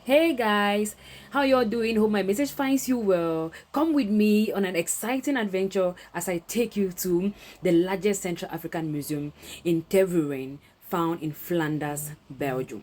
Hey guys, how y'all doing? Hope my message finds you well. Come with me on an exciting adventure as I take you to the largest Central African museum in Tervuren, found in Flanders, Belgium.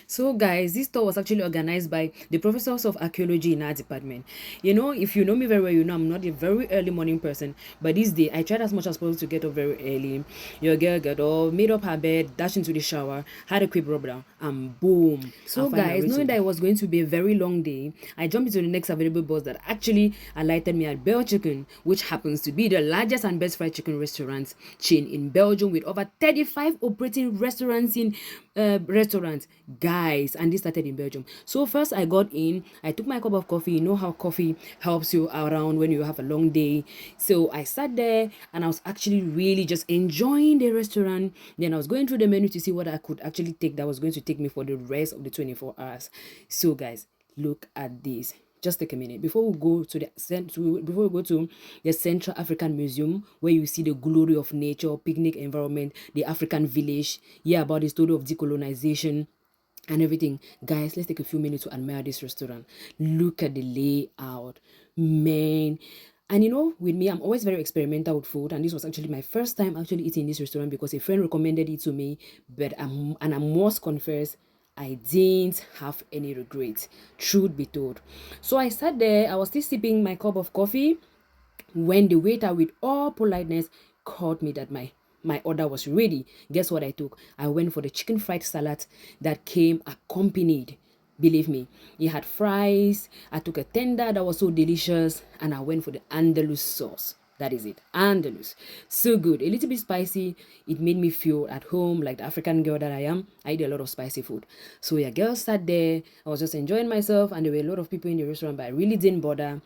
So, guys, this tour was actually organized by the professors of archaeology in our department. You know, if you know me very well, you know I'm not a very early morning person, but this day I tried as much as possible to get up very early. Your girl got up, made up her bed, dashed into the shower, had a quick rub down, and boom. So, guys, knowing that it was going to be a very long day, I jumped into the next available bus that actually alighted me at Belgium, which happens to be the largest and best fried chicken restaurant chain in Belgium with over 35 operating restaurants in restaurants, guys. And this started in Belgium. So first I got in, I took my cup of coffee. You know how coffee helps you around when you have a long day. So I sat there and I was actually really just enjoying the restaurant. Then I was going through the menu to see what I could actually take that was going to take me for the rest of the 24 hours. So guys, look at this. Just take a minute before we go to the Central African Museum, where you see the glory of nature, picnic environment, the African village, yeah, about the story of decolonization and everything. Guys, let's take a few minutes to admire this restaurant. Look at the layout, man. And you know, with me, I'm always very experimental with food, and this was actually my first time actually eating this restaurant because a friend recommended it to me. But I must confess, I didn't have any regrets, truth be told. So I sat there, I was still sipping my cup of coffee when the waiter, with all politeness, called me that my order was ready. Guess what I took? I went for the chicken fried salad that came accompanied. Believe me, it had fries. I took a tender that was so delicious, and I went for the Andalus sauce. That is it, Andalus. So good, a little bit spicy. It made me feel at home, like the African girl that I am. I eat a lot of spicy food. So yeah, girl sat there. I was just enjoying myself, and there were a lot of people in the restaurant, but I really didn't bother.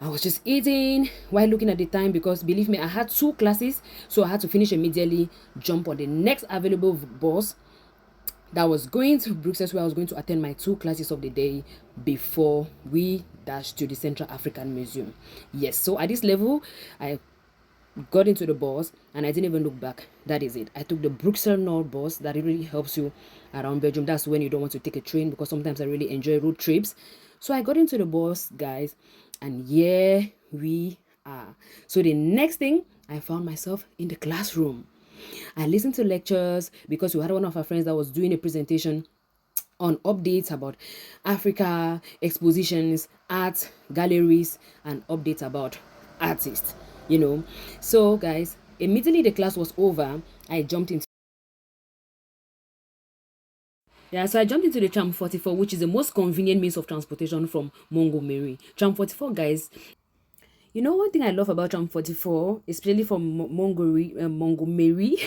I was just eating while looking at the time because believe me, I had two classes, so I had to finish immediately, jump on the next available bus that was going to Brussels, where I was going to attend my two classes of the day before we dashed to the Central African Museum. Yes, so at this level, I got into the bus and I didn't even look back. That is it. I took the Bruxelles Nord bus that really helps you around Belgium. That's when you don't want to take a train, because sometimes I really enjoy road trips. So I got into the bus, guys, and yeah, we are. So the next thing, I found myself in the classroom. I listened to lectures because we had one of our friends that was doing a presentation on updates about Africa, expositions, art, galleries, and updates about artists, you know. So, guys, immediately the class was over, I jumped into so I jumped into the tram 44, which is the most convenient means of transportation from Montgomery. Tram 44, guys, you know, one thing I love about Tram 44, especially from Montgomery,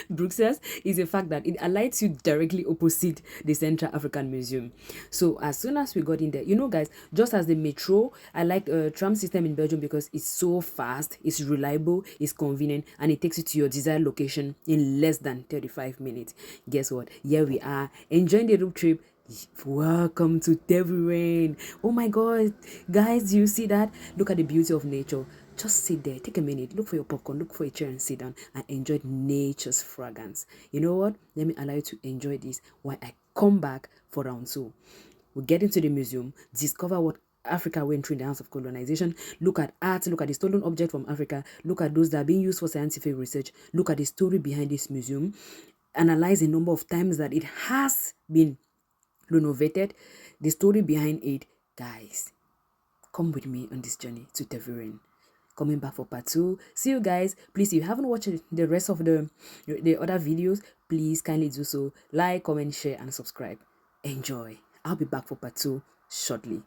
Bruxelles, is the fact that it alights you directly opposite the Central African Museum. So as soon as we got in there, you know, guys, just as the metro, I like tram system in Belgium because it's so fast, it's reliable, it's convenient, and it takes you to your desired location in less than 35 minutes. Guess what? Here we are, enjoying the road trip. Welcome to Tervuren. Oh my god, guys, do you see that? Look at the beauty of nature. Just sit there, take a minute, look for your popcorn, look for a chair and sit down and enjoy nature's fragrance. You know what? Let me allow you to enjoy this while I come back for round two. We'll get into the museum, discover what Africa went through in the hands of colonization, look at art, look at the stolen object from Africa, look at those that are being used for scientific research, look at the story behind this museum, analyze the number of times that it has been renovated, the story behind it. Guys, come with me on this journey to Tervuren. Coming back for part 2. See you guys. Please, if you haven't watched the rest of the other videos, please kindly do so. Like, comment, share, and subscribe. Enjoy. I'll be back for part 2 shortly.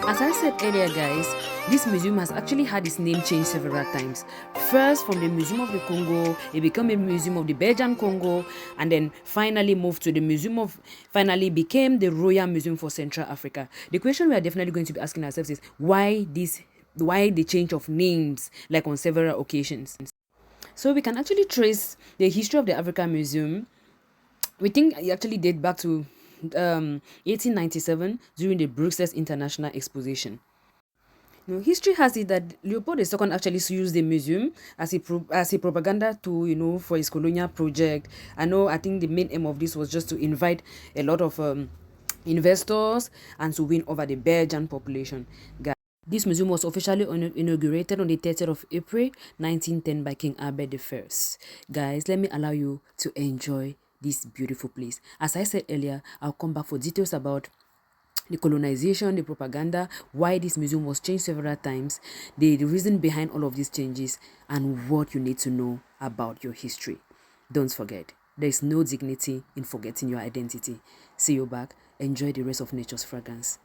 As I said earlier, guys, this museum has actually had its name changed several times. First, from the Museum of the Congo, it became a Museum of the Belgian Congo, and then finally moved to the finally became the Royal Museum for Central Africa. The question we are definitely going to be asking ourselves is why the change of names, like on several occasions? So we can actually trace the history of the African Museum. We think it actually dates back to 1897 during the Brussels International Exposition. History has it that Leopold II actually used the museum as a propaganda tool, for his colonial project. I think the main aim of this was just to invite a lot of investors and to win over the Belgian population. This museum was officially inaugurated on the 30th of April 1910 by King Albert I. Guys, let me allow you to enjoy this beautiful place. As I said earlier, I'll come back for details about the colonization, the propaganda, why this museum was changed several times, the reason behind all of these changes, and what you need to know about your history. Don't forget, there is no dignity in forgetting your identity. See you back. Enjoy the rest of nature's fragrance.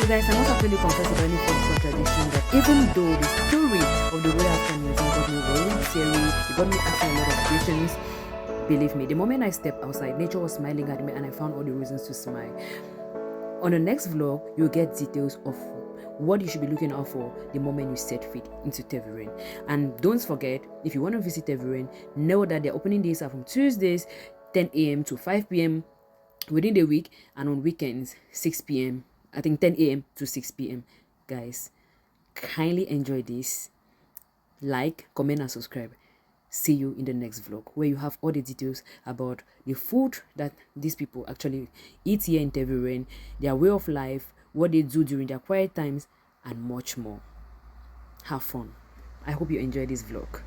guys, I must actually confess about any form of contradiction that even though the story of the Royal African Museum got me very serious, it got me asking a lot of questions, believe me, the moment I stepped outside, nature was smiling at me and I found all the reasons to smile. On the next vlog, you'll get details of what you should be looking out for the moment you set feet into Tervuren. And don't forget, if you want to visit Tervuren, know that their opening days are from Tuesdays 10 a.m. to 5 p.m. within the week, and on weekends 6 p.m. I think 10 a.m. to 6 p.m. Guys, kindly enjoy this. Like, comment, and subscribe. See you in the next vlog, where you have all the details about the food that these people actually eat here in Tervuren, their way of life, what they do during their quiet times, and much more. Have fun. I hope you enjoy this vlog.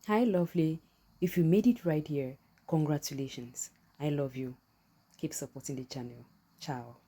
Hi lovely, if you made it right here, congratulations. I love you. Keep supporting the channel. Ciao.